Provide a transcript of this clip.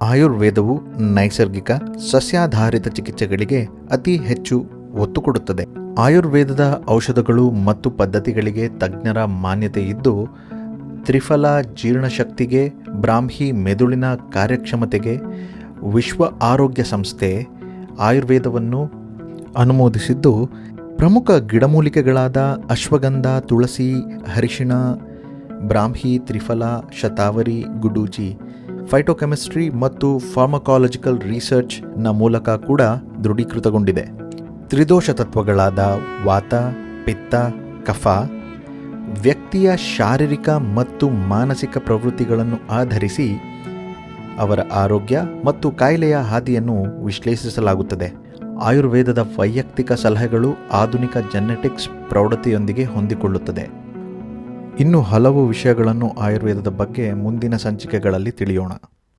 ಆಯುರ್ವೇದವು ನೈಸರ್ಗಿಕ ಸಸ್ಯಾಧಾರಿತ ಚಿಕಿತ್ಸೆಗಳಿಗೆ ಅತಿ ಹೆಚ್ಚು ಒತ್ತು ಕೊಡುತ್ತದೆ. ಆಯುರ್ವೇದದ ಔಷಧಗಳು ಮತ್ತು ಪದ್ಧತಿಗಳಿಗೆ ತಜ್ಞರ ಮಾನ್ಯತೆ ಇದ್ದು, ತ್ರಿಫಲ ಜೀರ್ಣಶಕ್ತಿಗೆ, ಬ್ರಾಹ್ಮಿ ಮೆದುಳಿನ ಕಾರ್ಯಕ್ಷಮತೆಗೆ ವಿಶ್ವ ಆರೋಗ್ಯ ಸಂಸ್ಥೆ ಆಯುರ್ವೇದವನ್ನು ಅನುಮೋದಿಸಿದ್ದು, ಪ್ರಮುಖ ಗಿಡಮೂಲಿಕೆಗಳಾದ ಅಶ್ವಗಂಧ, ತುಳಸಿ, ಅರಿಶಿಣ, ಬ್ರಾಹ್ಮಿ, ತ್ರಿಫಲ, ಶತಾವರಿ, ಗುಡೂಚಿ ಫೈಟೋಕೆಮಿಸ್ಟ್ರಿ ಮತ್ತು ಫಾರ್ಮಕಾಲಜಿಕಲ್ ರಿಸರ್ಚ್ನ ಮೂಲಕ ಕೂಡ ದೃಢೀಕೃತಗೊಂಡಿದೆ. ತ್ರಿದೋಷ ತತ್ವಗಳಾದ ವಾತ, ಪಿತ್ತ, ಕಫ ವ್ಯಕ್ತಿಯ ಶಾರೀರಿಕ ಮತ್ತು ಮಾನಸಿಕ ಪ್ರವೃತ್ತಿಗಳನ್ನು ಆಧರಿಸಿ ಅವರ ಆರೋಗ್ಯ ಮತ್ತು ಕಾಯಿಲೆಯ ಹಾದಿಯನ್ನು ವಿಶ್ಲೇಷಿಸಲಾಗುತ್ತದೆ. ಆಯುರ್ವೇದದ ವೈಯಕ್ತಿಕ ಸಲಹೆಗಳು ಆಧುನಿಕ ಜೆನೆಟಿಕ್ಸ್ ಪ್ರೌಢತೆಯೊಂದಿಗೆ ಹೊಂದಿಕೊಳ್ಳುತ್ತದೆ. ಇನ್ನು ಹಲವು ವಿಷಯಗಳನ್ನು ಆಯುರ್ವೇದದ ಬಗ್ಗೆ ಮುಂದಿನ ಸಂಚಿಕೆಗಳಲ್ಲಿ ತಿಳಿಯೋಣ.